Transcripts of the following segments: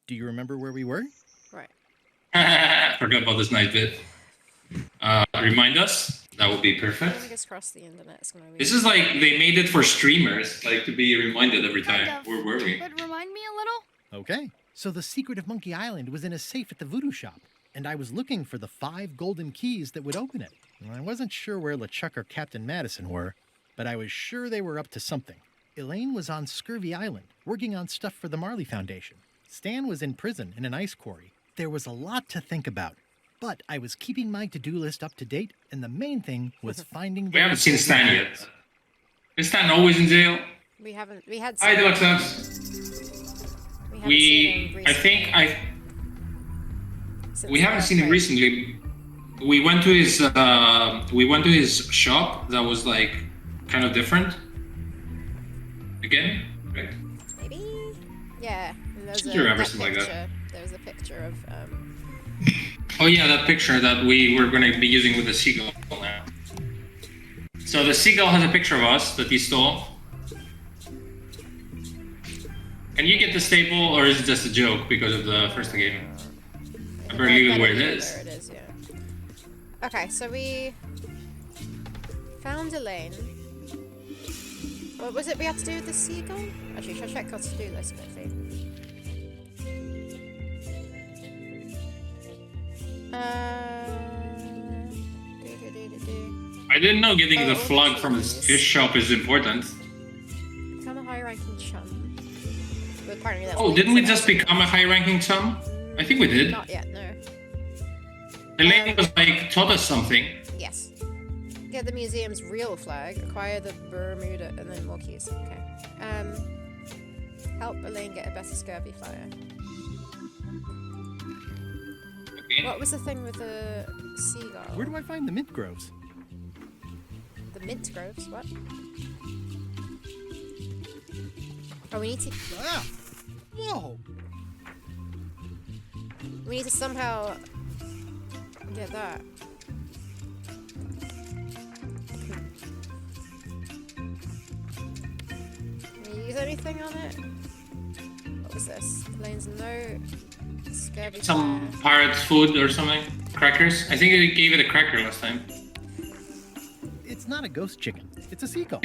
Do you remember where we were? Right. Forgot about this night bit. Remind us. That would be I perfect. think it's across the internet. It's gonna be. This is like they made it for streamers, like to be reminded every time. Kind of. Where were we? But remind me a little. Okay. So the secret of Monkey Island was in a safe at the voodoo shop, and I was looking for the 5 golden keys that would open it. And I wasn't sure where LeChuck or Captain Madison were, but I was sure they were up to something. Elaine was on Scurvy Island, working on stuff for the Marley Foundation. Stan was in prison in an ice quarry. There was a lot to think about, but I was keeping my to-do list up to date, and the main thing was finding the... We haven't seen Stan yet. Is Stan always in jail? We haven't. We had. Hi, Some, Deluxe. we haven't seen him We haven't seen him recently. We went to his shop that was like kind of different. Again, right? Maybe. Yeah. And there's Do you remember that something like that? picture. There was a picture of. Oh yeah, that picture that we were going to be using with the seagull now. So the seagull has a picture of us that he stole. Can you get the staple, or is it just a joke because of the first game? I better leave it where it is. Where it is, yeah. Okay, so we found Elaine. What was it we had to do with the seagull? Actually, should I check our to-do list quickly? I didn't know getting the Oh, flag from his shop is important. Become a high-ranking chum. But apparently that's Oh, didn't we just become a high-ranking chum? I think we did. Not yet, no. Elaine was like taught us something. Yes. Get the museum's real flag, acquire the Bermuda, and then more keys. Okay. Help Elaine get a better scurvy flyer. Okay. What was the thing with the seagull? Where do I find the mint groves? The mint groves? What? Oh, we need to. Ah! Whoa! We need to somehow get that. Can we use anything on it? What was this? Elaine's note. Scurvy Some flyer. pirate food or something. Crackers. I think I gave it a cracker last time. It's not a ghost chicken. It's a seagull.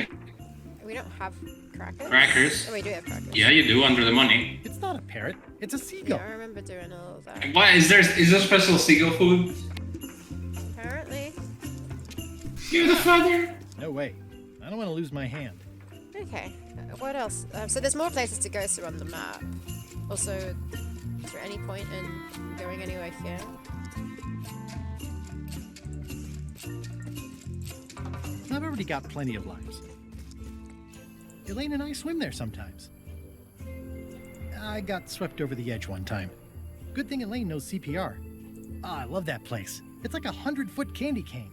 We don't have crackers. Crackers. Oh, we do have crackers. Yeah, you do under the money. It's not a parrot. It's a Yeah, seagull. I remember doing all of that. What is there special seagull food? Apparently. You're the father. No way. I don't want to lose my hand. Okay. What else? So there's more places to go through on the map. Also, is there any point in going anywhere here? I've already got plenty of lives. Elaine and I swim there sometimes. I got swept over the edge one time. Good thing Elaine knows CPR. Ah, I love that place. It's like a 100-foot candy cane.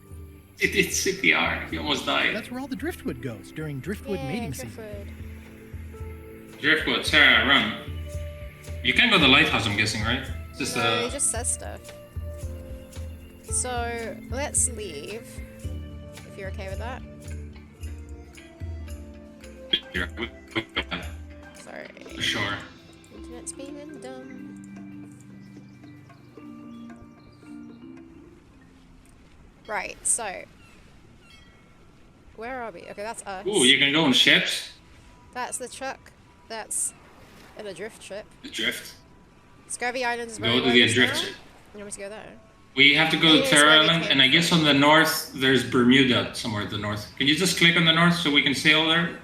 It's CPR. He almost died. That's where all the driftwood goes during driftwood mating season. Driftwood. Driftwood. Sarah, run. You can't go to the lighthouse, I'm guessing, right? It's just No, it just says stuff. So, let's leave. If you're okay with that. Sorry. For sure. Internet's being dumb. Right, so. Where are we? Okay, that's us. Ooh, you can go on ships. That's the truck. That's an adrift ship. The drift. Scurvy Island is Go where to we the were just adrift now? ship. You want me to go there? We have to go to It is Terra where we Island, came and I guess on the north there's Bermuda somewhere to the north. Can you just click on the north so we can sail there?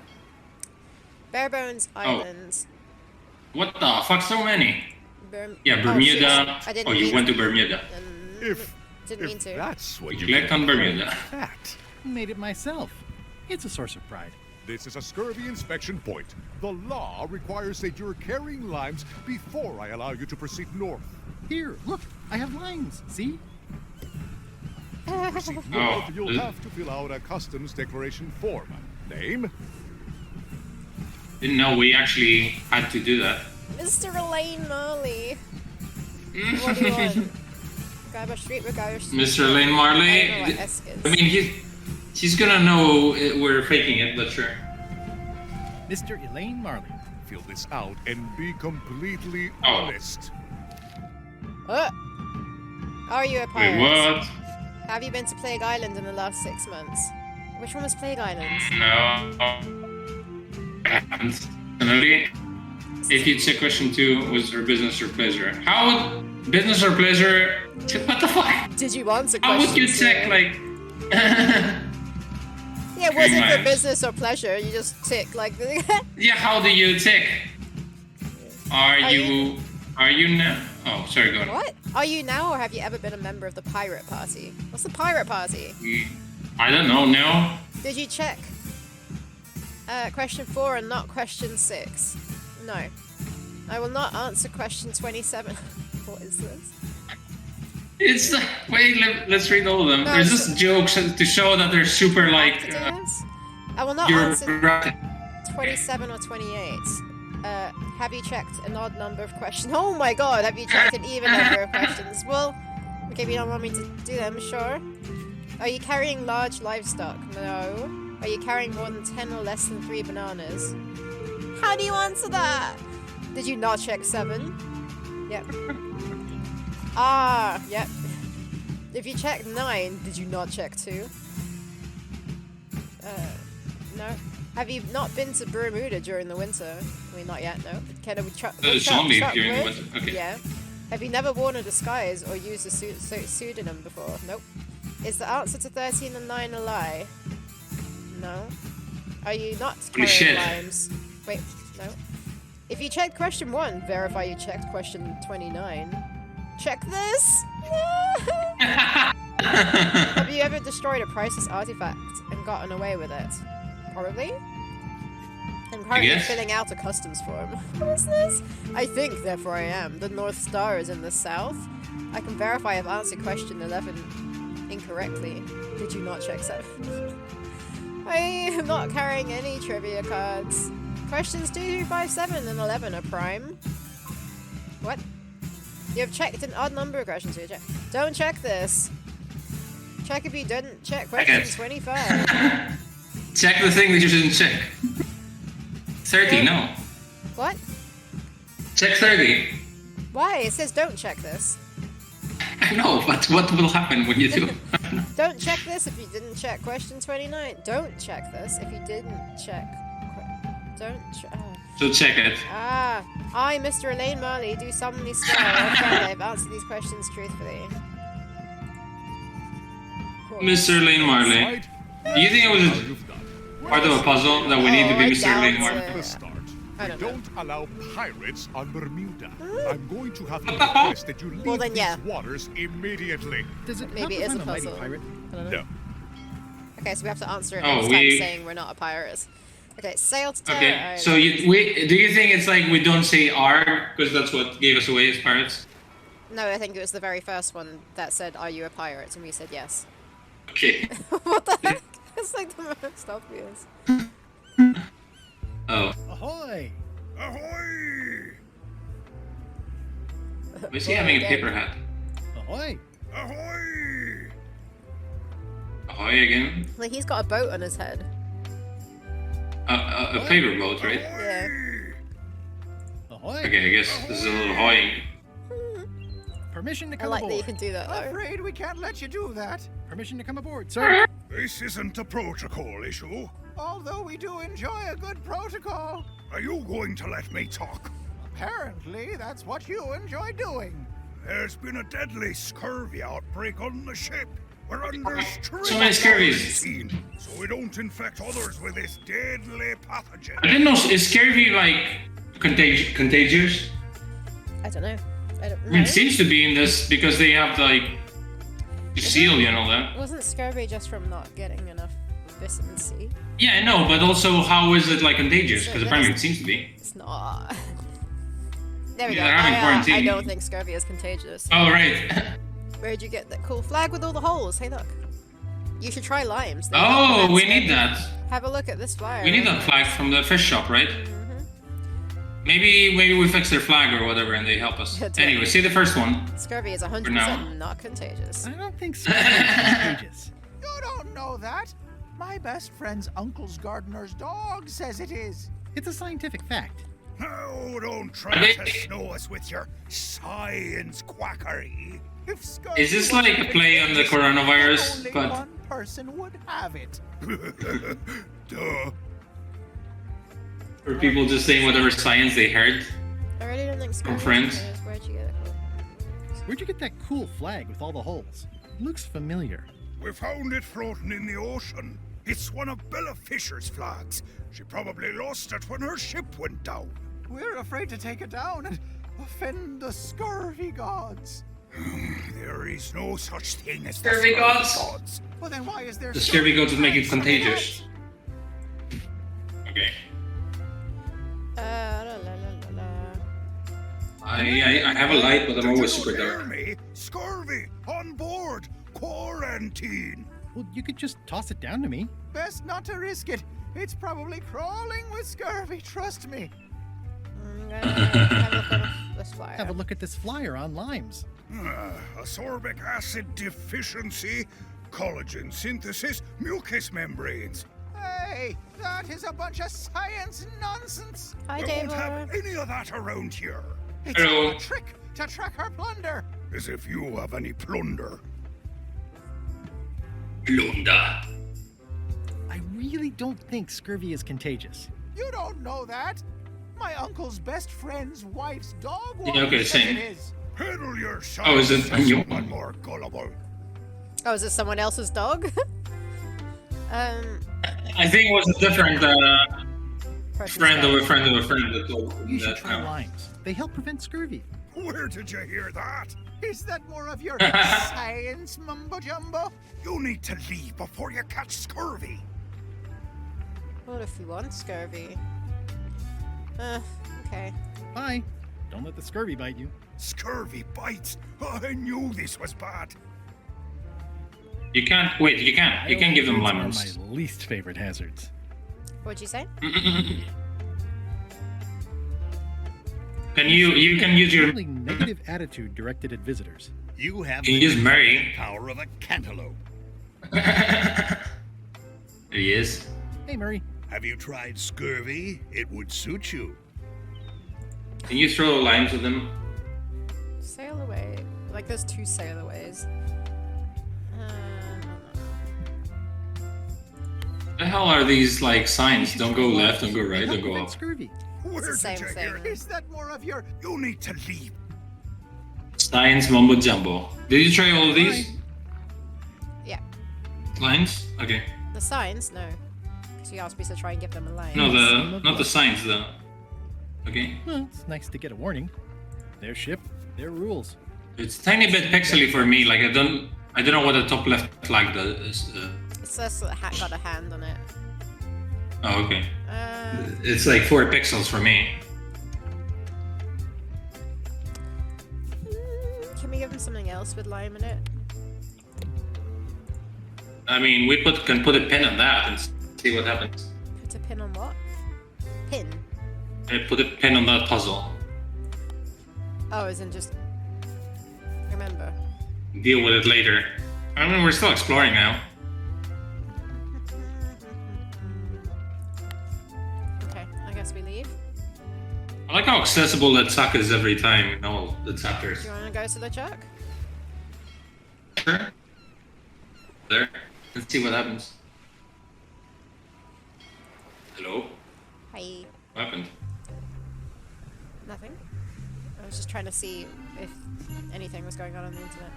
Barebones Islands. What the fuck? So many. Yeah, Oh, Bermuda. shit. I didn't Oh, you mean went to Bermuda. Didn't mean to. That's what you Click on Bermuda. fact. Made it myself. It's a source of pride. This is a scurvy inspection point. The law requires that you're carrying limes before I allow you to proceed north. Here, look, I have lines. See? Proceed Oh, north, you'll have to fill out a customs declaration form. Name? Didn't know we actually had to do that. Mr. Elaine Marley. What do you want? Guybush Street, Guybush Street. Mr. Lane Marley. I don't know what Esk is. I mean, he's gonna know we're faking it, but sure. Mr. Elaine Marley, feel this out and be completely Oh. honest. Are you a Wait, pirate? what? Have you been to Plague Island in the last 6 months? Which one was Plague Island? No. I haven't. Another. If you'd say question 2 was her business or pleasure. How would business or pleasure? What the fuck? Did you answer How question would you 2? check like? Yeah, was it for Nice. business or pleasure? You just tick like the. Yeah, how do you tick? Are Are you? Are you now? Oh, sorry, go on. What? Are you now, or have you ever been a member of the pirate party? What's the pirate party? I don't know. No. Did you check? Question 4 and not question 6. No. I will not answer question 27. What is this? It's wait. Let's read all of them. No, There's it's- just jokes to show that they're super like. To do this? I will not You're answer right. 27 or 28. Have you checked an odd number of questions? Oh my god, have you checked an even number of questions? Well, okay, if you don't want me to do them, sure. Are you carrying large livestock? No. Are you carrying more than 10 or less than 3 bananas? How do you answer that? Did you not check 7? Yep. Ah, yep. If you checked 9, did you not check 2? No. Have you not been to Bermuda during the winter? I mean, not yet, no. Can we It's only during the winter. Okay. Yeah. Have you never worn a disguise or used a pseudonym before? Nope. Is the answer to 13 and 9 a lie? No. Are you not Holy carrying shit. limes? Wait, no. If you checked question 1, verify you checked question 29. Check this! Have you ever destroyed a priceless artifact and gotten away with it? Probably. I'm currently guess. filling out a customs form. What is this? I think, therefore I am. The North Star is in the south. I can verify I've answered question 11 incorrectly. Did you not check 7? I am not carrying any trivia cards. Questions 2 through 5, 7, and 11 are prime. What? You have checked an odd number of questions here. Don't check this. Check if you didn't check question it. 25. Check the thing that you didn't check. 30. No. What? Check 30. Why? It says don't check this. I know, but what will happen when you do? Don't check this if you didn't check question 29. Don't check this if you didn't check. Don't check. So check it. Ah, I, Mr. Elaine Marley, do solemnly swear I've answered these questions truthfully. Mr. Lane Marley. Right? Do you think it was Now a you've done. part of a puzzle that we need to Oh, be I Mr. doubt Lane it. Marley? The start. I We don't know. don't allow pirates on Bermuda. I'm going to have to request that you leave Well, then, yeah. these waters immediately. Does it Maybe help it is if a I'm mighty puzzle. pirate? I don't know. No. Okay, so we have to answer it Oh, next time we- saying we're not a pirate. Okay, sail to Terra Okay, Island. so do you think it's like we don't say R because that's what gave us away as pirates? No, I think it was the very first one that said, "Are you a pirate?" And we said yes. Okay. What the heck? It's like the most obvious. Oh, Ahoy! Ahoy! is he having a paper hat? Ahoy! Ahoy! Ahoy again? Like he's got a boat on his head. A paper boat, right? Yeah. Ahoy! Okay, I guess this is a little hoying. Permission to I come like that you aboard. can do that though. Afraid we can't let you do that. Permission to come aboard, sir. This isn't a protocol issue. Although we do enjoy a good protocol. Are you going to let me talk? Apparently, that's what you enjoy doing. There's been a deadly scurvy outbreak on the ship. We're under strict So many scurvies. quarantine, so we don't infect others with this deadly pathogen. I didn't know, is scurvy like contagious? I don't know. I don't I mean, know. it seems to be in this because they have like seal and all that. Wasn't scurvy just from not getting enough vitamin C? Yeah, I know, but also how is it like contagious? So Because that apparently is- it seems to be. It's not. There we Yeah, go. they're having I quarantine. don't think scurvy is contagious. Oh right. Where'd you get that cool flag with all the holes? Hey, look. You should try limes. They Oh, recommend we scurvy. need that. Have a look at this flyer. We need that flag from the fish shop, right? Maybe we fix their flag or whatever and they help us. Yeah, totally. Anyway, see the first one. Scurvy is 100% now. not contagious. I don't think so. It's contagious. You don't know that. My best friend's uncle's gardener's dog says it is. It's a scientific fact. Oh, don't Are try they- to snow us with your science quackery. If scurvy Is this was like a play on the contagious, coronavirus? only But one person would have it. Duh. or people just saying whatever science they heard? I really don't think Scurvy friends. is contagious. Where'd you get it from? Where'd you get that cool flag with all the holes? Looks familiar. We found it floating in the ocean. It's one of Bella Fisher's flags. She probably lost it when her ship went down. We're afraid to take it down and offend the scurvy gods. There is no such thing as Scurvy the gods? Well, then why is there The scurvy gods would make it flags on the contagious. hats? Okay. La, la, la, la, la. I have a light, but I'm always Did you super hear dark. me? Scurvy on board. Quarantine. Well, you could just toss it down to me. Best not to risk it. It's probably crawling with scurvy, trust me. I'm gonna have a look on this flyer. Have a look at this flyer on Limes. Ascorbic acid deficiency, collagen synthesis, mucous membranes. Hey, that is a bunch of science nonsense. Hi, We won't have David. any of that around here. It's Hello. all a trick to track our plunder. As if you have any plunder. Lunda. I really don't think scurvy is contagious. You don't know that. My uncle's best friend's wife's dog Yeah, okay, says same. it is. Peddle your Oh, is it science to you? someone more gullible. Oh, is it someone else's dog? I think it was a different person's friend dog. of a friend of a friend that told me You should that. try now. limes. They help prevent scurvy. Where did you hear that? Is that more of your science mumbo jumbo? You need to leave before you catch scurvy. What if you want scurvy? Okay. Bye. Don't let the scurvy bite you. Scurvy bites. I knew this was bad. You can't wait. You can't. You can give them Lemons lemons. are my least favorite hazards. What'd you say? Can you can use your Extremely negative attitude directed at visitors. You have Can you the use Mary? power of a cantaloupe. There he is. Hey, Murray. Have you tried scurvy? It would suit you. Can you throw limes with them? Sail away. Like, there's two sail aways. The hell are these like signs? Don't go left, don't go They right, help don't go prevent up. scurvy. Where the did same you hear thing. it? Is that more of your You need to leave. Science mumbo jumbo. Did you try all of these Yeah. lines? Okay. The signs? No. Because you asked me to try and give them a line. No, Some the of not the them. signs though. Okay. Well, it's nice to get a warning. Their ship, their rules. It's a tiny bit pixely for me. Like I don't know what the top left flag does. It says that hat got a hand on it. Oh, okay. Uh, It's like 4 pixels for me. can we give them something else with lime in it? I mean, we can put a pin on that and see what happens. Put a pin on what? Pin? Put a pin on that puzzle. Oh, as in just... Remember. Deal with it later. I mean, we're still exploring now. Okay, I guess we leave. I like how accessible that suck is every time in all the chapters. Do you want to go to the chuck? Sure. There. Let's see what happens. Hello? Hi. What happened? Nothing. I was just trying to see if anything was going on the internet.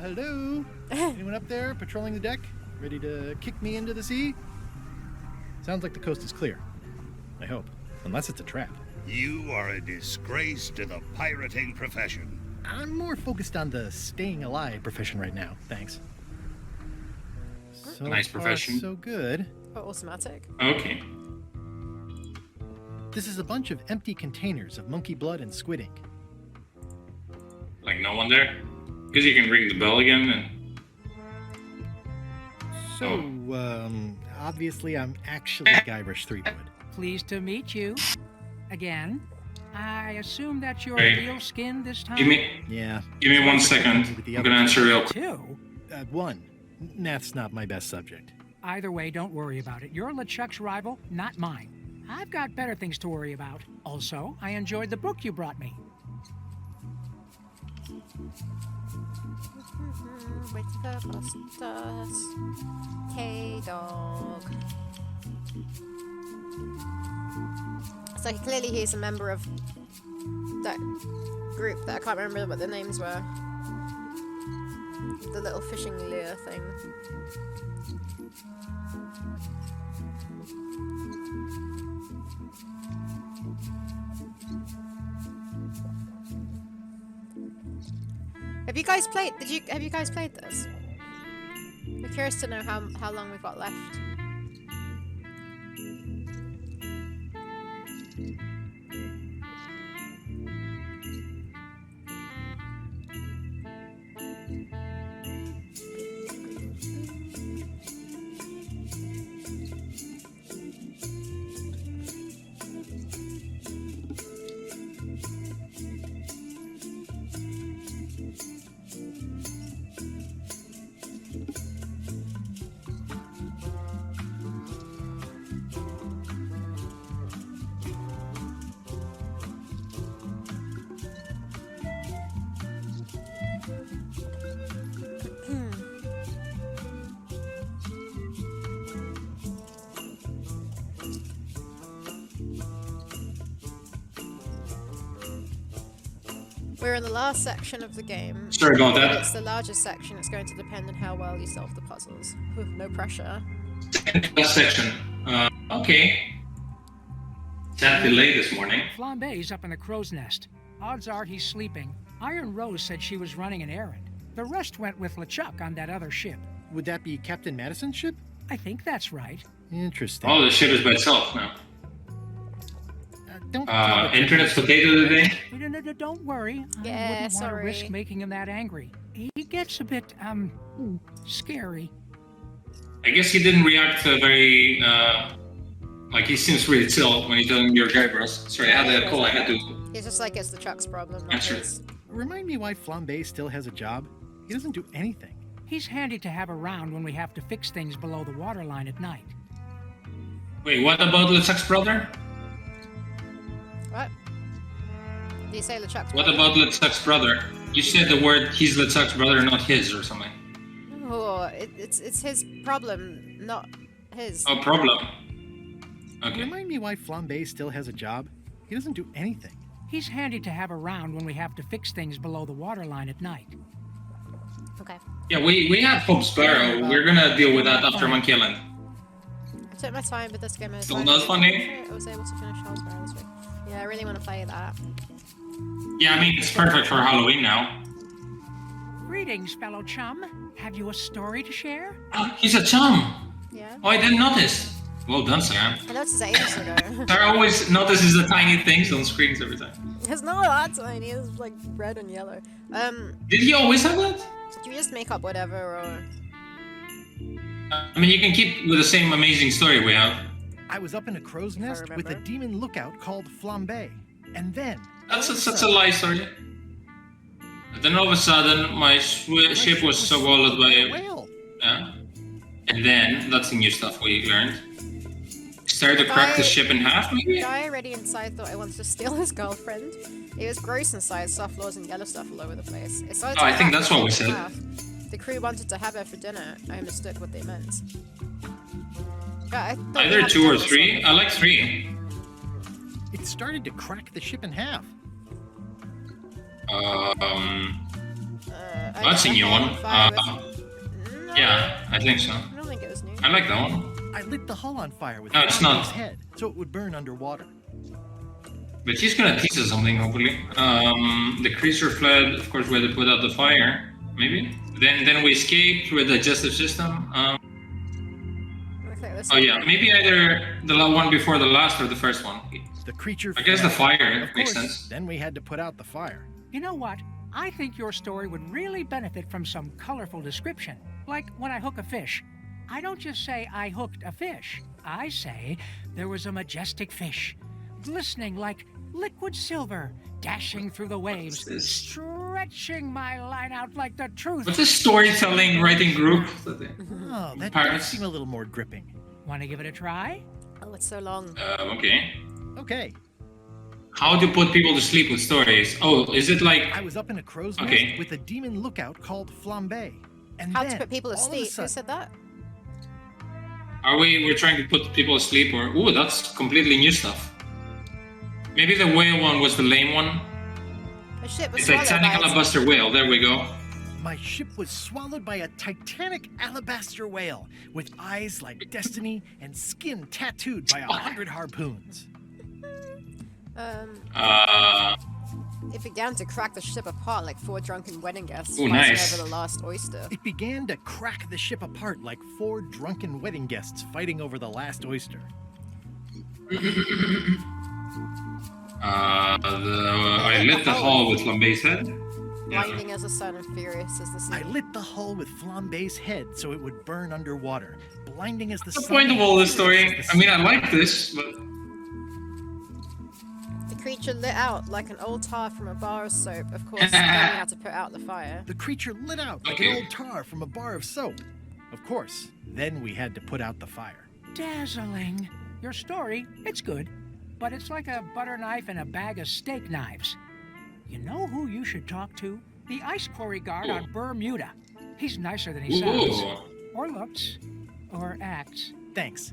Hello? Anyone up there patrolling the deck? Ready to kick me into the sea? Sounds like the coast is clear. I hope. Unless it's a trap. You are a disgrace to the pirating profession. I'm more focused on the staying alive profession right now, thanks. So Nice far, profession. so good. Oh, automatic. Okay. This is a bunch of empty containers of monkey blood and squid ink. Like no one there? Because you can ring the bell again and... So, obviously I'm actually Guybrush Threepwood. Pleased to meet you. Again. I assume that's your Hey. real skin this time? Give me Yeah. 1 second. With the I'm other gonna answer real quick. Two? One. Math's not my best subject. Either way, don't worry about it. You're LeChuck's rival, not mine. I've got better things to worry about. Also, I enjoyed the book you brought me. Wait for the busters. Hey, dog. So clearly he's a member of that group that I can't remember what their names were. The little fishing lure thing. Have you guys played? Have you guys played this? I'm curious to know how long we've got left. We're in the last section of the game. Sorry about But that. it's the largest section. It's going to depend on how well you solve the puzzles. No pressure. Last section. Okay. Sad delay this morning. Flambe's up in the crow's nest. Odds are he's sleeping. Iron Rose said she was running an errand. The rest went with LeChuck on that other ship. Would that be Captain Madison's ship? I think that's right. Interesting. Oh, the ship is by itself now. Don't tell the Internet's potato today. Don't worry. I Yeah, wouldn't want to sorry. risk making him that angry. He gets a bit, scary. I guess he didn't react very, like he seems really chill when he's doing your guybrush. Sorry, I had a call I had to It's just like it's the Chuck's problem, not answer. his. Remind me why Flambe still has a job? He doesn't do anything. He's handy to have around when we have to fix things below the waterline at night. Wait, what about LeChuck's brother? What? Did you say LeChuck's What problem? about LeChuck's brother? You said the word he's LeChuck's brother, not his or something. Oh, it's his problem, not his. Oh, problem. Okay. Remind me why Flambe still has a job? He doesn't do anything. He's handy to have around when we have to fix things below the waterline at night. Okay. Yeah, we have Hope Sparrow. We're gonna deal with that after Monkey Island. I took my time with this game. Still not funny? I was able to finish Hell's Sparrow this week. Yeah, I really want to play that. Yeah, I mean, it's perfect for Halloween now. Greetings, fellow chum. Have you a story to share? Oh, he's a chum. Yeah. Oh, I didn't notice. Well done, Sam. I noticed ages ago. Sarah always notices the tiny things on screens every time. It's not that tiny. It's like red and yellow. Did he always have that? Do you just make up whatever or? I mean, you can keep with the same amazing story we have. I was up in a crow's If I nest with a remember. demon lookout called Flambe. And then... That's such a lie story. And then all of a sudden, my ship was swallowed by a a whale. yeah. And then, that's the new stuff we learned. Started to crack the ship in half, The maybe? guy already inside thought I wanted to steal his girlfriend. It was gross inside, soft floors and yellow stuff all over the place. It started Oh, to I think crack that's what we in said. half. The crew wanted to have her for dinner. I mistook what they meant. I thought we Either had 2 or done this 3. already. I like 3. It started to crack the ship in half. That's a new one. No, Yeah, I think so. I don't think it was new. I like that one. I lit the hull on fire with No, it's Flambe's not. head, so it would burn underwater. But he's gonna teach us something, hopefully. The creature fled, of course, we had to put out the fire, maybe. Then we escaped with the digestive system. Looks like this Oh one. yeah, maybe either the one before the last or the first one. The creature I guess the fled. fire Of makes course, sense. then we had to put out the fire. You know what? I think your story would really benefit from some colorful description. Like when I hook a fish. I don't just say I hooked a fish. I say there was a majestic fish, glistening like liquid silver, dashing through the waves, this? stretching my line out like the truth. What's this storytelling writing group? Oh, that does Pirates. seem a little more gripping. Want to give it a try? Oh, it's so long. Okay. Okay, How to put people to sleep with stories? Oh, is it like? I was up in a crow's Okay. nest with a demon lookout called Flambe. And How then, to put people to all of a sleep? Who sudden- said that? We're trying to put people to sleep, or ooh, that's completely new stuff. Maybe the whale one was the lame one. A ship was It's swallowed Titanic by its- alabaster whale. There we go. My ship was swallowed by a titanic alabaster whale with eyes like destiny and skin tattooed by 100 harpoons. It began to crack the ship apart like 4 drunken wedding guests Ooh, fighting nice. over the last oyster. It began to crack the ship apart like 4 drunken wedding guests fighting over the last oyster. I lit the hall with Flambe's head. Yeah. Blinding as the sun and furious as the sea. I lit the hull with Flambe's head so it would burn underwater, blinding as the What's the sun. point of all this story? furious as I mean, I like this, but The creature lit out like an old tar from a bar of soap. Of course, then we had to put out the fire. The creature lit out like Okay. an old tar from a bar of soap. Of course, then we had to put out the fire. Dazzling. Your story, it's good, but it's like a butter knife and a bag of steak knives. You know who you should talk to? The ice quarry guard on Bermuda. He's nicer than he sounds. ooh, Or looks. Or acts. Thanks.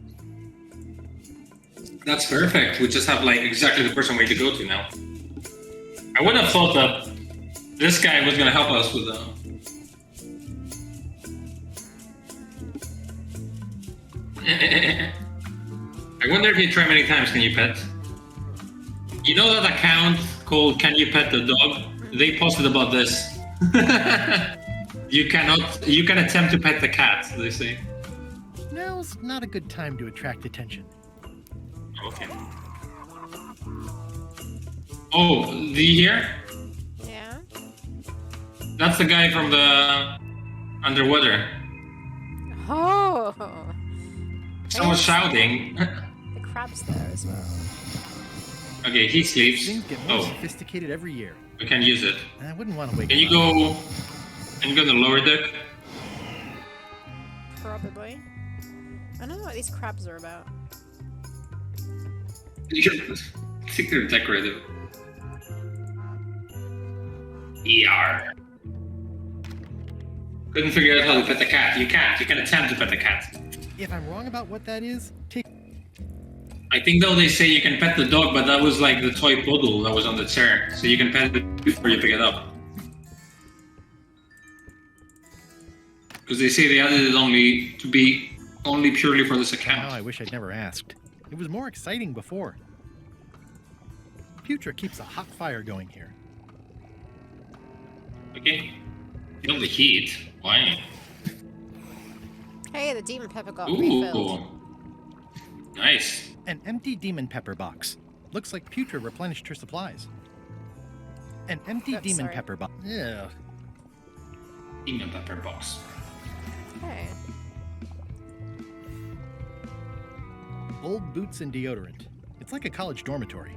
that's perfect. We just have like exactly the person we need to go to now. I would have thought that this guy was gonna help us with I wonder if you try many times. Can you pet? You know that account called "Can You Pet the Dog"? They posted about this. You can attempt to pet the cat. They say. Now's not a good time to attract attention. Okay. Oh, the here? Yeah? That's the guy from the underwater. Oh! Someone's shouting. The crab's there as well. Okay, he sleeps. Things get more Oh, sophisticated every year. we can use it. And I wouldn't want to wake Can him you up. go? Can you go to the lower deck? Probably. I don't know what these crabs are about. I think they're decorative. ER. Couldn't figure out how to pet the cat. You can't. You can attempt to pet the cat. If I'm wrong about what that is, take. I think though they say you can pet the dog, but that was like the toy poodle that was on the chair, so you can pet it before you pick it up. Because they say they added it only purely for this Now account. I wish I'd never asked. It was more exciting before. Putra keeps a hot fire going here. Okay. Feel the heat. Why? Hey, the demon pepper got refilled. Ooh. Nice. An empty demon pepper box. Looks like Putra replenished her supplies. An empty Oops, demon sorry. pepper box. Yeah. Demon pepper box. Hey. Old boots and deodorant. It's like a college dormitory.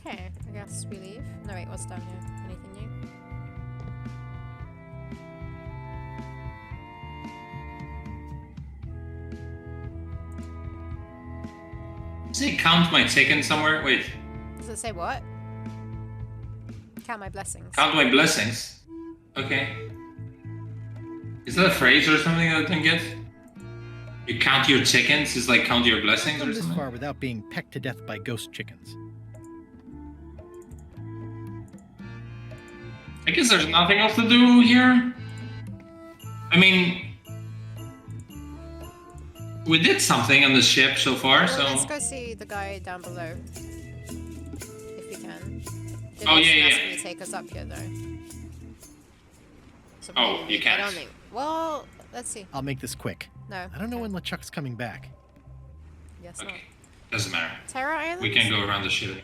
Okay, I guess we leave. No, wait, what's down here? Anything new? Does it count my chicken somewhere? Wait. Does it say what? Count my blessings. Count my blessings. Okay. Is that a phrase or something that I didn't get? You count your chickens is like count your blessings Come or this something? far without being pecked to death by ghost chickens. I guess there's nothing else to do here. I mean, we did something on the ship so far, Well, so. let's go see the guy down below. If we can. Did Oh, yeah, ask yeah. me to take us up here, though. So Oh, maybe- you can't. I don't think. Well, let's see. I'll make this quick. No. I don't know when LeChuck's coming back. Yes, not. Okay, doesn't matter. Terror Island? We can go around the ship.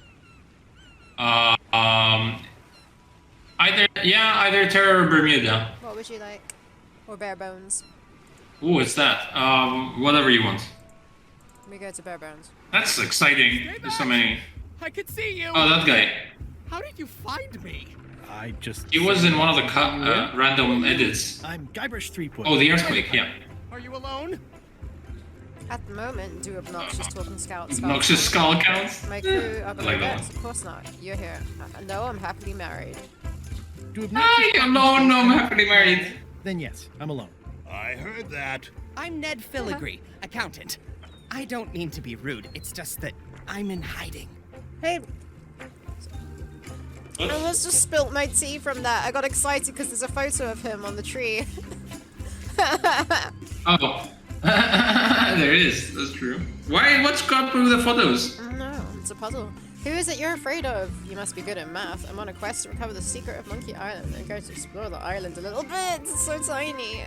Either Terra or Bermuda. What would you like? Or bare bones? Ooh, it's that. Whatever you want. We go to bare bones. That's exciting. There's so many. I can see you. Oh, that guy. How did you find me? I just. He was in one of the random edits. I'm Guybrush 3. Oh, the earthquake. Yeah. Are you alone? At the moment, do obnoxious talking scouts. Obnoxious skull counts. My crew are like that Of course not. You're here. No, I'm happily married. Do Hi, obnoxious I'm alone. No, I'm happily married. Then yes, I'm alone. I heard that. I'm Ned Filigree, accountant. I don't mean to be rude, it's just that I'm in hiding. Hey. I almost just spilt my tea from that. I got excited because there's a photo of him on the tree. Oh. There is. That's true. Why? What's got with the photos? No, it's a puzzle. Who is it you're afraid of? You must be good at math. I'm on a quest to recover the secret of Monkey Island and go to explore the island a little bit. It's so tiny.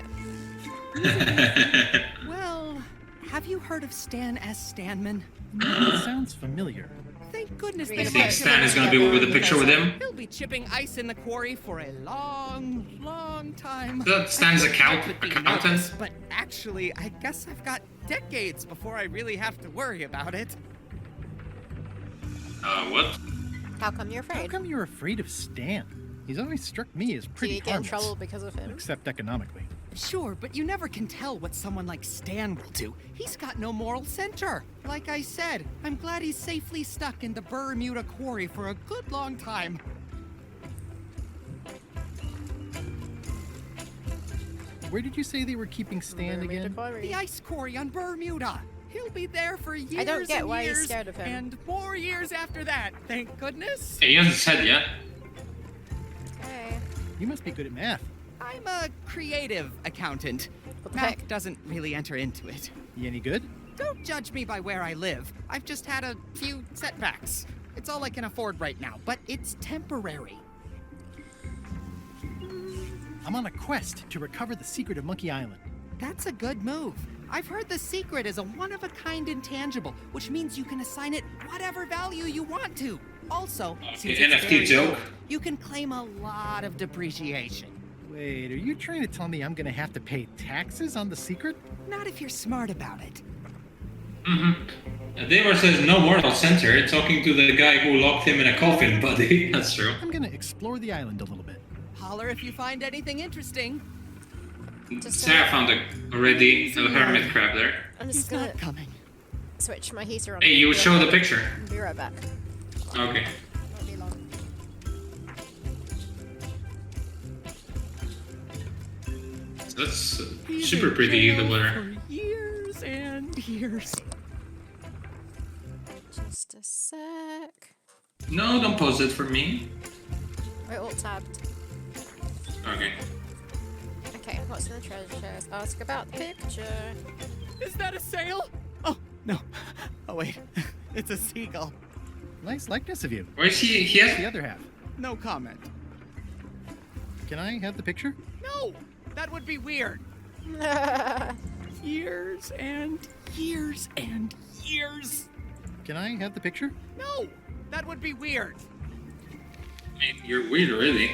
Well, have you heard of Stan S. Stanman? It sounds familiar. Thank goodness You You they think Stan is gonna be with a picture with him? He'll be chipping ice in the quarry for a long, long time. That Stan's Would be accountant. nervous, but actually, I guess I've got decades before I really have to worry about it. What? How come you're How afraid? come you're afraid of Stan? He's always struck me as Do pretty you get in harmless. trouble because of him? Except economically. Sure, but you never can tell what someone like Stan will do. He's got no moral center. Like I said, I'm glad he's safely stuck in the Bermuda quarry for a good long time. Where did you say they were keeping Stan Bermuda again? Quarry. The ice quarry on Bermuda. He'll be there for years don't get and why he's years, scared of him. and more years after that. Thank goodness. Hey, he hasn't said yet. Hey. You must be good at math. I'm a creative accountant. What the Math heck? doesn't really enter into it. You any good? Don't judge me by where I live. I've just had a few setbacks. It's all I can afford right now, but it's temporary. I'm on a quest to recover the secret of Monkey Island. That's a good move. I've heard the secret is a one-of-a-kind intangible, which means you can assign it whatever value you want to. Also, since it's NFT very joke. old, you can claim a lot of depreciation. Wait, are you trying to tell me I'm gonna have to pay taxes on the secret? Not if you're smart about it. Devar says no moral center. Talking to the guy who locked him in a coffin, buddy. That's true. I'm gonna explore the island a little bit. Holler if you find anything interesting. Sarah found already a hermit crab there. I'm He's just gonna not coming. switch my heater on. Hey, you would show the picture. Be right back. Okay. Won't be long. So that's He's super in pretty, the jail weather. For years and years. Just a sec. No, don't pause it for me. We're all tabbed. Okay. Okay, what's in the treasure chest? Ask about the picture. Is that a sail? Oh, no. Oh, wait. It's a seagull. Nice likeness of you. Where's he? He The has. other half. No comment. Can I have the picture? No! That would be weird. Years and years and years. Can I have the picture? No! That would be weird. I mean, you're weird already.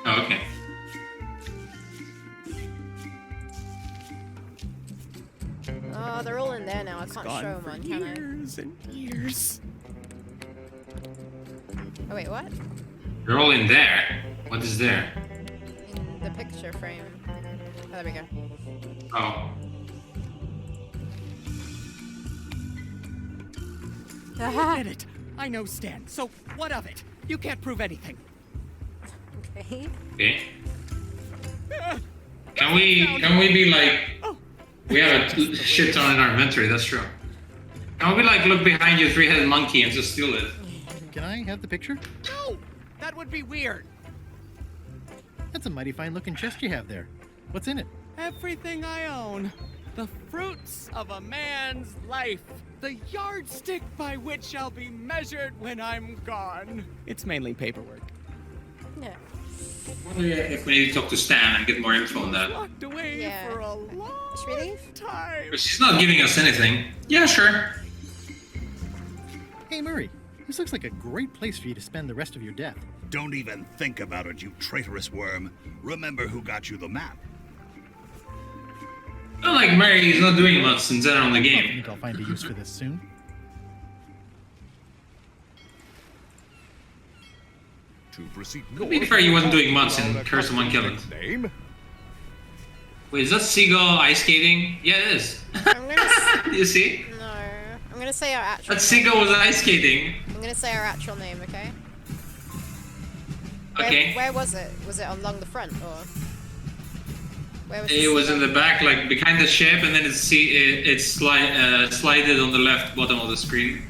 Oh, okay. Oh, they're all in there now. I can't Gone show for them on, can I? years and years. Oh, wait, what? You're all in there. What is there? In the picture frame. Oh, there we go. Oh. Admit it. I know Stan, so what of it? You can't prove anything. Okay. Okay. Can we be like? Oh. We have a shit ton in our inventory. That's true. Can we like look behind you, three-headed monkey, and just steal it? Can I have the picture? No! That would be weird. That's a mighty fine looking chest you have there. What's in it? Everything I own. The fruits of a man's life. The yardstick by which I'll be measured when I'm gone. It's mainly paperwork. Yeah. Wonder if we need to talk to Stan and get more info on that. Locked away Yeah. for a long Should we leave? time. But she's not giving us anything. Yeah, sure. Hey, Murray. This looks like a great place for you to spend the rest of your death. Don't even think about it, you traitorous worm. Remember who got you the map. Not like Mary, he's not doing much since then on the I game. think I'll find a use for this soon. To proceed To be fair, he wasn't doing much in Curse of Monkey Island. Name? Wait, is that seagull ice skating? Yeah, it is. I'm gonna You see? No. I'm gonna say our actual That name. seagull was ice skating. I'm gonna say our actual name, okay? Okay. Where was it? Was it along the front or? Where was It was in the back, like behind the ship, and then it's slided on the left bottom of the screen.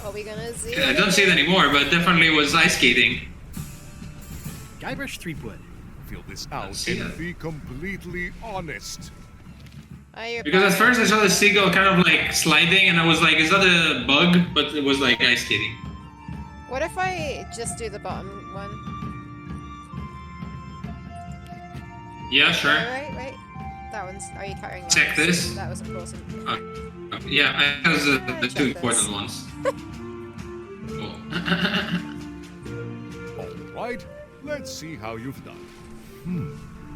Are we gonna see? I don't see it anymore, but definitely was ice skating. Guybrush Threepwood. Feel this out see and that. be completely honest. Because at first I saw the seagull kind of like sliding, and I was like, is that a bug? But it was like ice skating. What if I just do the bottom one? Yeah, sure. Wait. That one's. Are you carrying that? Check this. That was important. Yeah, because the check two this. important ones. Cool. All right, let's see how you've done.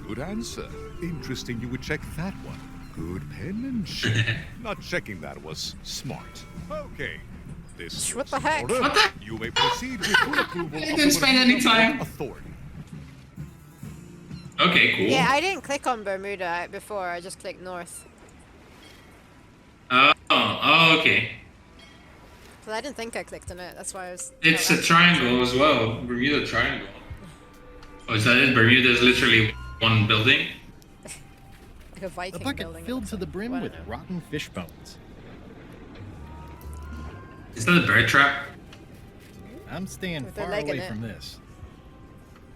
Good answer. Interesting you would check that one. Good penmanship. Not checking that was smart. Okay. This is What the heck? order. What the- You may proceed with full approval I of didn't the spend any Bermuda time. Port Authority. Okay, cool. Yeah, I didn't click on Bermuda before. I just clicked north. Oh, okay. Cause I didn't think I clicked on it. That's why I was. It's a triangle as well. Bermuda Triangle. Oh, is that it? Bermuda is literally one building? Like a Viking A bucket building. filled to the brim Well, I with don't know. rotten fish bones. Is that a bear trap? I'm staying With their far leg in away it. from this.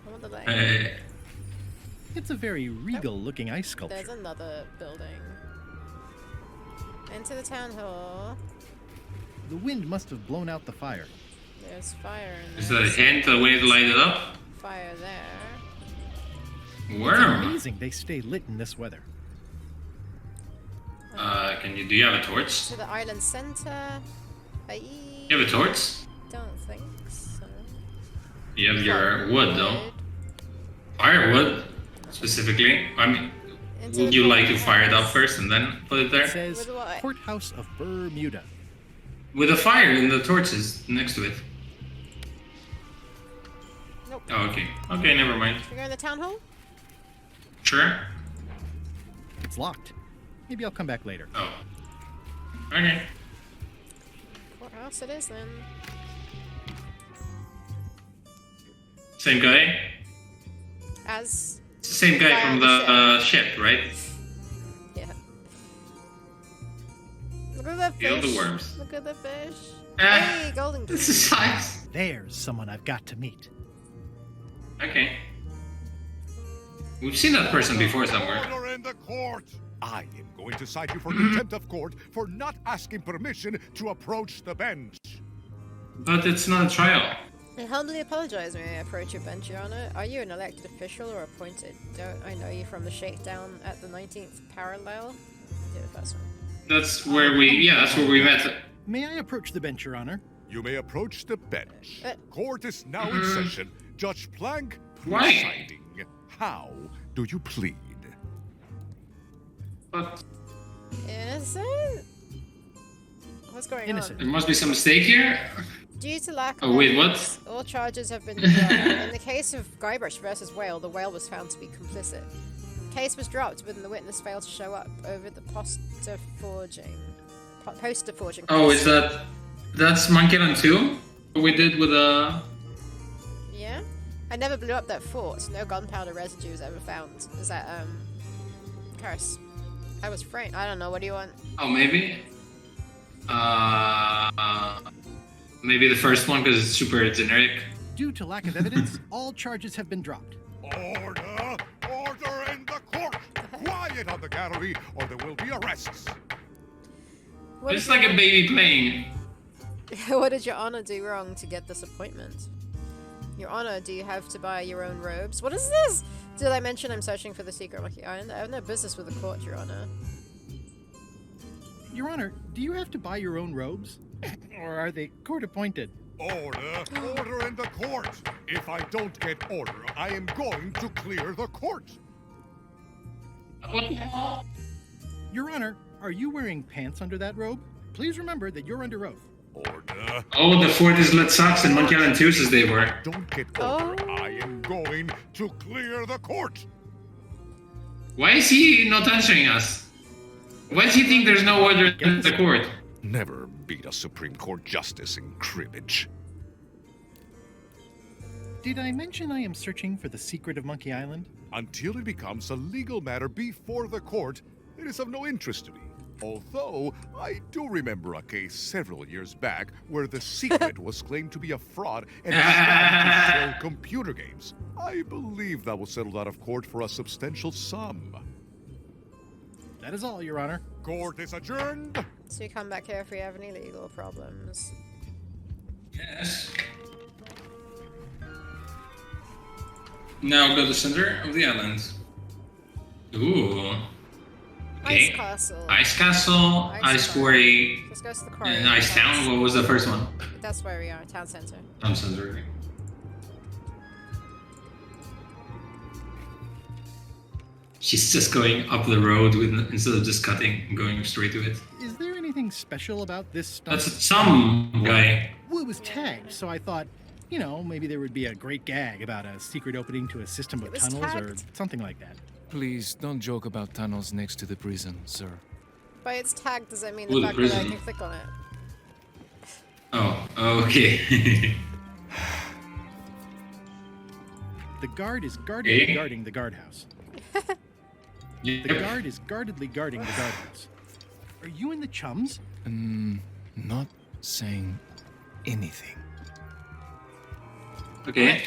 I want the leg. It's a very regal-looking ice sculpture. There's another building. Into the town hall. The wind must have blown out the fire. There's fire in there. Is that a hint that we need to light it up? Fire there. Worm. Amazing they stay lit in this weather. Do you have a torch? To the island center. You have a torch? Don't think so. You have your wood though. Firewood, specifically. I mean, Into would the you like to courthouse. fire it up first and then put it It there? says With what? Courthouse of Bermuda. With a fire and the torches next to it. Nope. Oh, okay. Okay, never mind. We go in the town hall? Sure. It's locked. Maybe I'll come back later. Oh. Okay. Courthouse it is then. Same guy? As It's the same guy from the ship, right? yeah. Look at the Feel fish. the worms. Look at the fish. Ah, Hey, golden key. This is nice. There's someone I've got to meet. Okay. We've seen that person before somewhere. Order in the court. I am going to cite you for contempt of court for not asking permission to approach the bench. But it's not a trial. I humbly apologize when I approach your bench, Your Honor. Are you an elected official or appointed? Don't I know you from the shakedown at the 19th parallel? Do the first one. That's where we met. May I approach the bench, Your Honor? You may approach the bench. Uh. Court is now in session. Judge Plank Why? presiding. How do you plead? But Innocent? What's going Innocent. there must be some mistake here. on? Due to lack of Oh, wait, what? evidence, all charges have been dropped. In the case of Guybrush versus Whale, the whale was found to be complicit. Case was dropped when the witness failed to show up over the poster forging. Oh, is that's Monkey Island 2? What we did with Yeah? I never blew up that fort. No gunpowder residue was ever found. Is that, Curse? I was framed. I don't know. What do you want? Oh, maybe? Maybe the first one because it's super generic. Due to lack of evidence, all charges have been dropped. Order! Order in the court! Quiet on the gallery, or there will be arrests. What It's did like you- a baby playing. What did Your Honor do wrong to get this appointment? Your Honor, do you have to buy your own robes? What is this? Did I mention I'm searching for the secret Monkey Island? I have no business with the court, Your Honor. Your Honor, do you have to buy your own robes? Or are they court-appointed? Order! Order in the court! If I don't get order, I am going to clear the court! What the hell? Your Honor, are you wearing pants under that robe? Please remember that you're under oath. Order! Oh, the fort is lit socks and Monkey Island 2 says they were. Don't get order, I am going to clear the court! Why is he not answering us? Why does he think there's no order in the court? Never beat a Supreme Court justice in cribbage. Did I mention I am searching for the secret of Monkey Island? Until it becomes a legal matter before the court, it is of no interest to me. Although, I do remember a case several years back where the secret was claimed to be a fraud and a scam to sell computer games. I believe that was settled out of court for a substantial sum. That is all, Your Honor. Court is adjourned. So you come back here if we have any legal problems. Yes. Now go to the center of the island. Ooh. Okay. Ice Castle. Ice Castle, Ice Quarry, Let's go to the quarry. and Ice Town. What was the first one? That's where we are, town center. Town center. She's just going up the road instead of just cutting and going straight to it. Is there anything special about this stuff? That's some guy. Well, it was tagged, so I thought, you know, maybe there would be a great gag about a secret opening to a system of It was tunnels or tagged. something like that. Please don't joke about tunnels next to the prison, sir. By it's tagged, does that mean Ooh, the the fact that I prison. can click on it? Oh, okay. The guard is guardedly Eh? guarding the guardhouse. The Yep. guard is guardedly guarding the guardhouse. Are you in the chums? Not saying anything. Okay.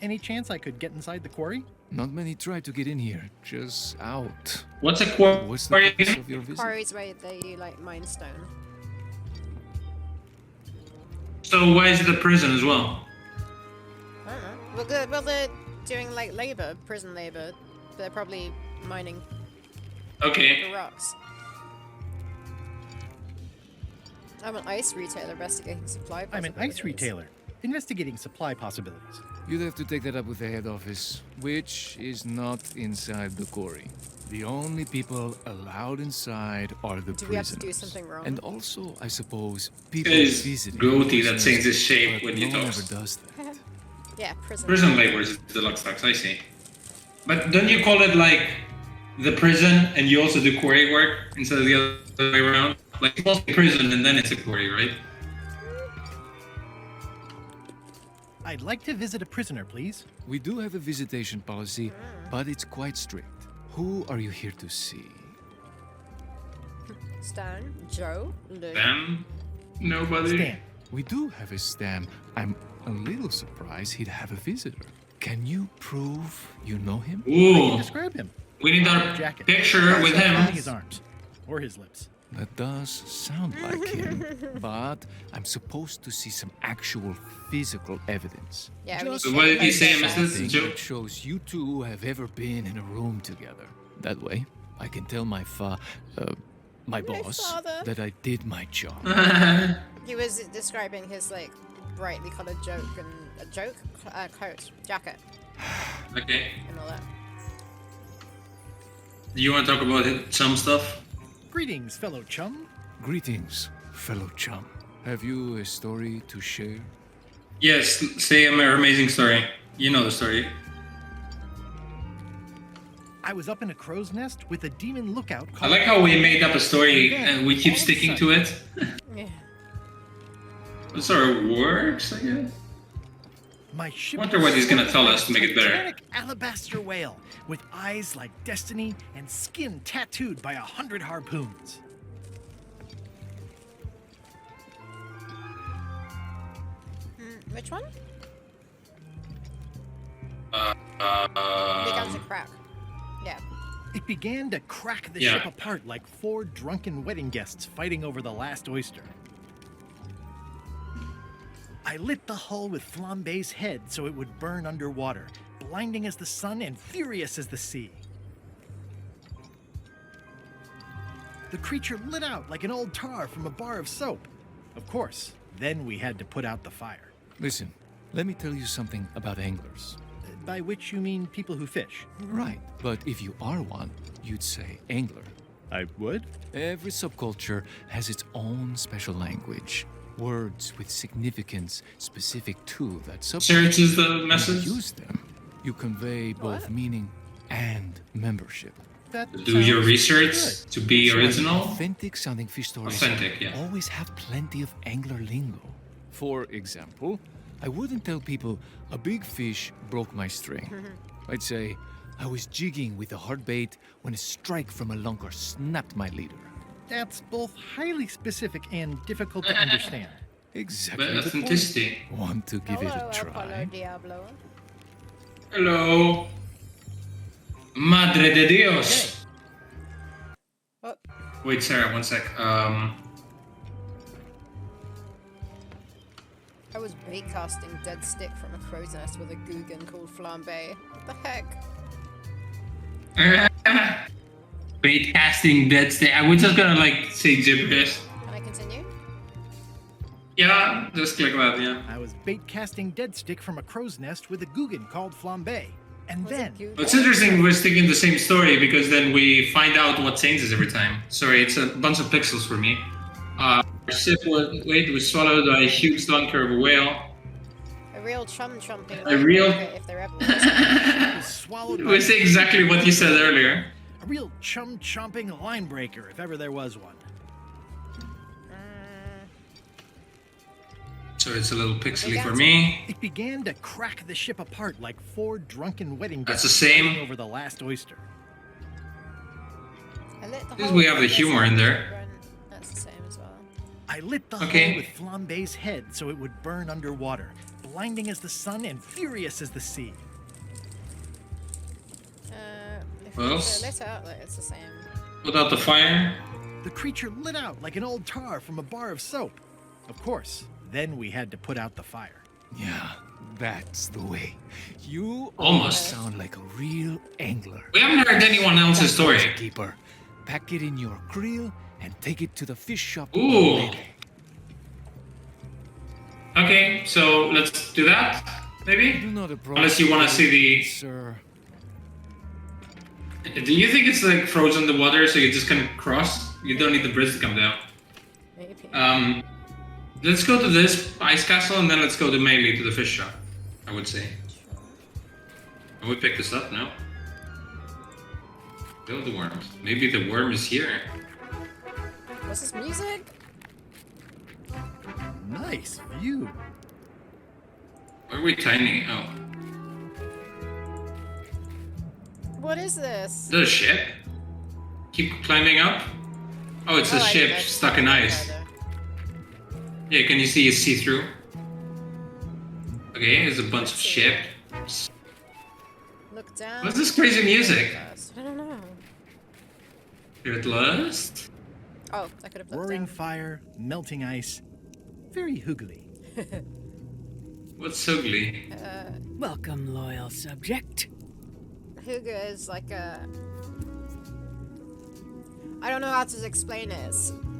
Any chance I could get inside the quarry? Not many try to get in here, just out. What's a What's the quarry? purpose of your visit? Quarries where they like mine stone. So why is it a prison as well? I don't know. Well, they're doing like labor, prison labor. But they're probably mining Okay. the rocks. I'm an ice retailer investigating supply I'm an possibilities. ice retailer, investigating supply possibilities. You'd have to take that up with the head office, which is not inside the quarry. The only people allowed inside are the Do prisoners. we have to do something wrong? And also, I suppose, people His visiting. goatee that prisoners, changes shape but when no he one talks. ever does that. Yeah, prison. Prison labor is deluxe tax, I see. But don't you call it like the prison and you also do quarry work instead of the other way around? Like it's mostly prison and then it's a quarry, right? I'd like to visit a prisoner, please. We do have a visitation policy, but it's quite strict. Who are you here to see? Stan, Joe, Lou. Then nobody. Stan. We do have a Stan. I'm a little surprised he'd have a visitor. Can you prove you know him? Ooh, Describe him. we need our Jacket. picture with Holding him. his arms. Or his lips. That does sound like him, but I'm supposed to see some actual physical evidence. Yeah, Just So what did he say, something Mrs. Joe? that shows you two have ever been in a room together. That way, I can tell my My boss father. that I did my job. He was describing his like brightly colored coat, jacket, Okay. and all that. Do you want to talk about some stuff? Greetings, fellow chum. Greetings, fellow chum. Have you a story to share? Yes, say an amazing story. You know the story. I was up in a crow's nest with a demon lookout I called... like how we made up a story and we keep sticking to it. Yeah. That sort of works, I guess. My ship Wonder what he's gonna tell us to make it better. Titanic alabaster whale with eyes like destiny and skin tattooed by 100 harpoons. Which one? Um, Began to crack. Yeah. It began to crack the Yeah. ship apart like 4 drunken wedding guests fighting over the last oyster. I lit the hull with Flambe's head so it would burn underwater, blinding as the sun and furious as the sea. The creature lit out like an old tar from a bar of soap. Of course, then we had to put out the fire. Listen, let me tell you something about anglers. By which you mean people who fish. Right, but if you are one, you'd say angler. I would? Every subculture has its own special language. Words with significance specific to that subculture. Church is the When you message. use them, you convey both What? meaning and membership. That Do your sounds research good. to be original. Authentic sounding fish stories Authentic, yeah. always have plenty of angler lingo. For example, I wouldn't tell people a big fish broke my string. I'd say I was jigging with a hard bait when a strike from a lunker snapped my leader. That's both highly specific and difficult to understand. Exactly. But the point. authenticity. Want to give it Hello, a try? Apollo Diablo. Hello. Madre de Dios. Oh, Wait, Sarah, one sec. I was bait casting dead stick from a crow's nest with a Guggen called Flambe. What the heck? Bait casting dead stick. I was just gonna like say gibberish. Can I continue? Yeah, just click that, yeah. I was bait casting dead stick from a crow's nest with a Guggen called Flambe. And Was it then, Guggen? It's interesting we're sticking the same story because then we find out what changes every time. Sorry, it's a bunch of pixels for me. Our ship was swallowed by a huge lunker of a whale. A real chum-chumping A real- if there ever was. was swallowed It by was exactly what you said earlier. a real chum-chomping line breaker, if ever there was one. So it's a little pixely for me. It began to crack the ship apart like 4 drunken wedding That's guests the same. fighting over the last oyster. I lit the At least hole we have the with humor in there. run. That's the same as well. I lit the Okay. hole with Flambe's head so it would burn underwater, blinding as the sun and furious as the sea. If Well, it's a lit outlet, it's the same. Put out the fire. The creature lit out like an old tar from a bar of soap. Of course, then we had to put out the fire. Yeah, that's the way. You Almost. sound like a real angler. We haven't heard anyone else's story. Keeper, pack it in your creel and take it to the fish shop. Ooh. later. Okay, so let's do that, maybe? Do not approach. Unless you want to see the... Sir. Do you think it's like frozen the water so you just can cross? You don't need the bridge to come down. Maybe. Let's go to this ice castle and then let's go to Melee to the fish shop, I would say. Can we pick this up? No? Build the worms. Maybe the worm is here. What's this music? Nice view. Where are we tiny? Oh. What is this? Is that a ship? Keep climbing up? Oh, it's a I ship that's stuck in not ice. farther. Yeah, can you see it's see-through? Okay, there's a bunch of ships. Look down. What's this crazy music? I don't know. Spirit Lust? Oh, I could have looked Roaring down. fire, melting ice. Very hoogly. What's ugly? Welcome, loyal subject. Huga is like a... I don't know how to explain it.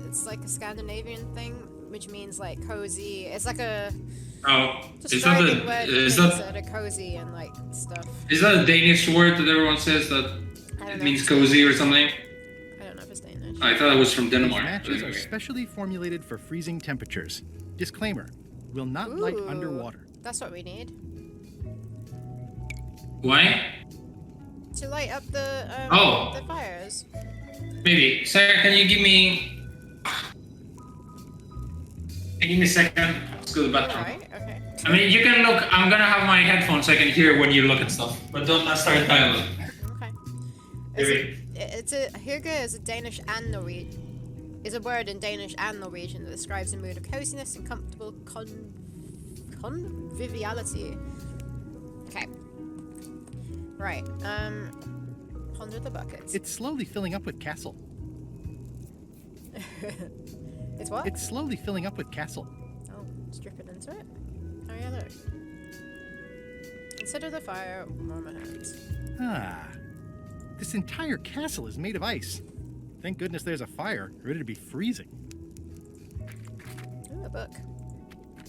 It's like a Scandinavian thing, which means like cozy. It's like a Oh, is that describing word a for is things that that are cozy and like stuff. is that a Danish word that everyone says that I don't it know. means cozy or something? I don't know if it's Danish. I thought it was from These Denmark. matches are Anyway. specially formulated for freezing temperatures. Disclaimer, will not light Ooh, underwater. That's what we need. Why? To light up the Oh. fires. Maybe. Sarah, can you give me a second? Let's go to the bathroom. Alright, okay. I mean, you can look. I'm gonna have my headphones so I can hear when you look at stuff. But don't start dialogue. Okay. Maybe. It's a Hygge is a Danish and Norwegian. Is a word in Danish and Norwegian that describes a mood of coziness and comfortable conviviality. Okay. Right. Ponder the buckets. It's slowly filling up with castle. It's what? It's slowly filling up with castle. Oh, let's drip it into it. Oh yeah, look. Consider the fire, warmer hands. Ah. This entire castle is made of ice. Thank goodness there's a fire, ready to be freezing. Ooh, a book.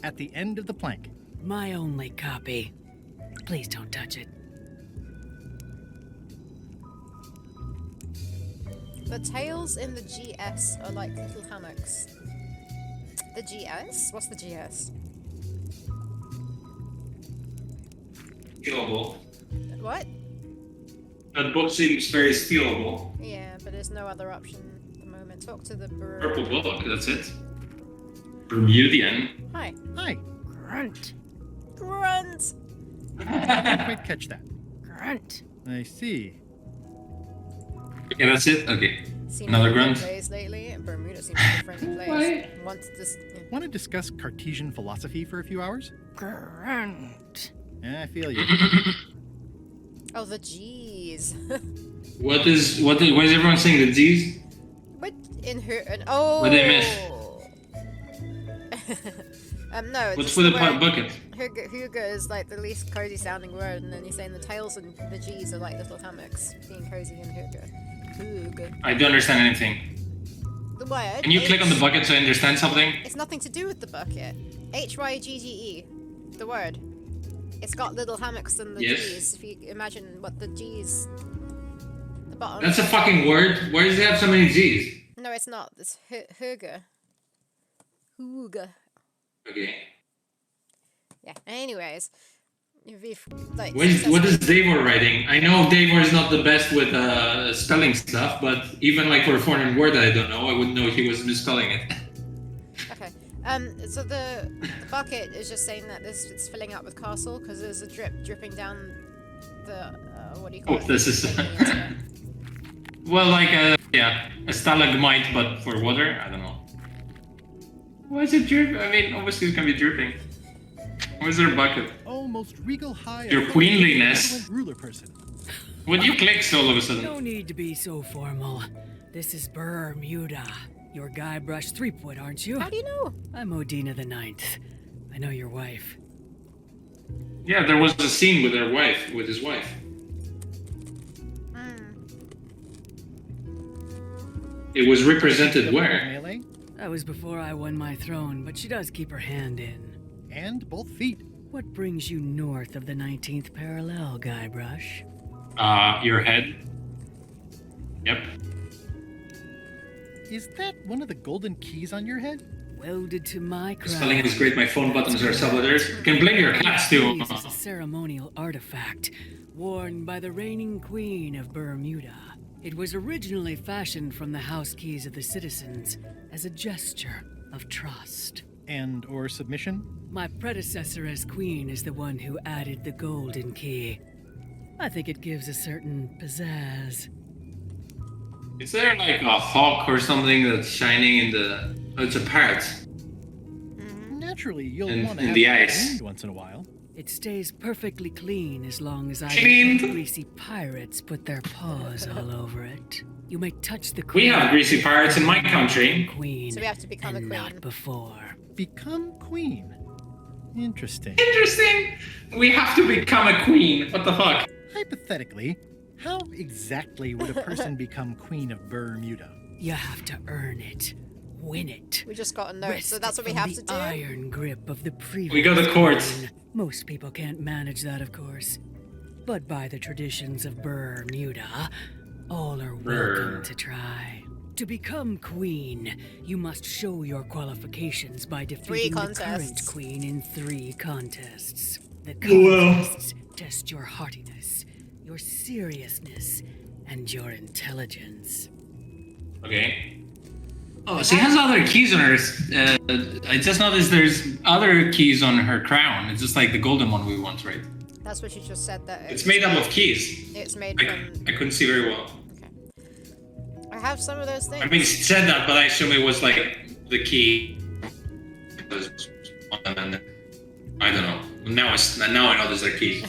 At the end of the plank. My only copy. Please don't touch it. The tails in the GS are like little hammocks. The GS? What's the GS? Global. What? That book seems very stealable. Yeah, but there's no other option at the moment. Talk to the bird. Purple book, that's it. Bermudian. Hi. Hi. Grunt. Grunt. Didn't quite catch that. Grunt. I see. Okay, that's it? Okay. Seen Another a grunt. place lately. Bermuda seems like a friendly place. Want to just. Yeah. Want to discuss Cartesian philosophy for a few hours? Grunt. Yeah, I feel you. Oh, the G's. What is everyone saying? The G's? What in her? Oh. What did I miss? No. What's just for the word- bucket? Huga is like the least cozy sounding word, and then you're saying the tails and the G's are like little hammocks, being cozy in Huga. Huga. I don't understand anything. The word. Can you click on the bucket so I understand something? It's nothing to do with the bucket. HYGGE. The word. It's got little hammocks and the Yes. G's. If you imagine what the G's. The bottom. That's a fucking word. Why does it have so many G's? No, it's not. It's Huga. Huga. Okay. Yeah. Anyways, if you've like. What is Davor writing? I know Davor is not the best with spelling stuff, but even like for a foreign word that I don't know, I wouldn't know if he was misspelling it. Okay. So the bucket is just saying that it's filling up with castle because there's a dripping down the what do you call it? This is Thingy into it. well, like a stalagmite, but for water. I don't know. Why is it dripping? I mean, obviously it's gonna be dripping. Why is there a bucket? Oh, most regal high. Your authority, queenliness. benevolent ruler person. What do you click so all of a sudden? No need to be so formal. This is Bermuda. You're Guybrush Threepwood, aren't you? How do you know? I'm Odina the Ninth. I know your wife. Yeah, there was a scene with his wife. It was represented where? Melee That was before I won my throne, but she does keep her hand in. and both feet. What brings you north of the 19th parallel, Guybrush? Your head. Yep. Is that one of the golden keys on your head? Welded to my crown. Spelling is great. My phone buttons are subletters. You can blame your hats too. This is a ceremonial artifact worn by the reigning queen of Bermuda. It was originally fashioned from the house keys of the citizens as a gesture of trust. And or submission? My predecessor as queen is the one who added the golden key. I think it gives a certain pizzazz. Is there like a hawk or something that's shining in the... Oh, it's a parrot. Naturally, you'll In- want to in have the it ice. cleaned once in a while. It stays perfectly clean as long as I Cleaned? don't let greasy pirates put their paws all over it. You may touch the We queen. have greasy pirates in my country. Queen. So we have to become a and queen. Not before. Become queen. Interesting. Interesting. We have to become a queen. What the fuck? Hypothetically, how exactly would a person become queen of Bermuda? You have to earn it. Win it. We just got a note, so Wrest that's it what we from have the to do. Iron grip of the previous We go to court. queen. Most people can't manage that, of course. But by the traditions of Bermuda, all are welcome to try. To become queen, you must show your qualifications by defeating the current contests. queen in 3 contests. The Well. contests test your heartiness, your seriousness, and your intelligence. Okay. Oh, she has other keys on her. I just noticed there's other keys on her crown. It's just like the golden one we want, right? That's what you just said. That It's made up of keys. It's made I from. couldn't see very well. I have some of those things. I mean, she said that, but I assume it was like the key. Was one of them. I don't know. Now I know there's like keys.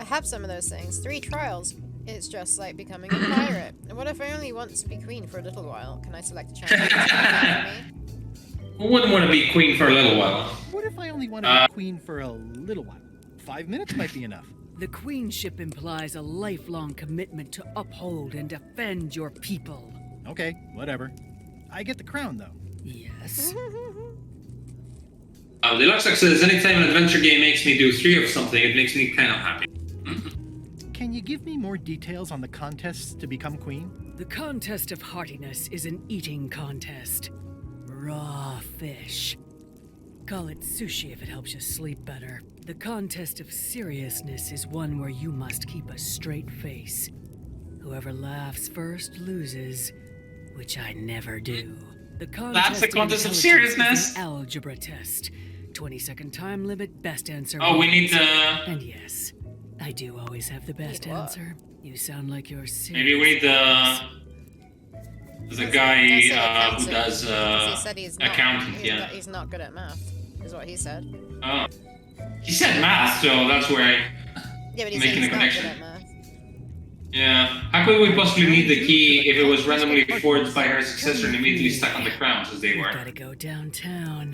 I have some of those things. 3 trials. It's just like becoming a pirate. And what if I only want to be queen for a little while? Can I select a champion to be me? Who wouldn't want to be queen for a little while? What if I only want to be queen for a little while? 5 minutes might be enough. The queenship implies a lifelong commitment to uphold and defend your people. Okay, whatever. I get the crown, though. Yes. Deluxe says, anytime an adventure game makes me do 3 of something, it makes me kind of happy. Can you give me more details on the contests to become queen? The contest of heartiness is an eating contest. Raw fish. Call it sushi if it helps you sleep better. The contest of seriousness is one where you must keep a straight face, Whoever laughs first loses, which I never do. The That's the contest of seriousness. Is an algebra test. 20-second time limit, best answer. Oh, we need the... And yes, I do always have the best Need what? answer. You sound like you're serious. Maybe we need the guy who does He said he's not, accountant, he's not good at math, is what he said. Oh. He said math, so that's where I... Yeah, but he said Making he's a not connection. good at math. Yeah. How could we possibly need the key if it was randomly forged by her successor and immediately stuck on the crown, as they We've were? gotta go downtown.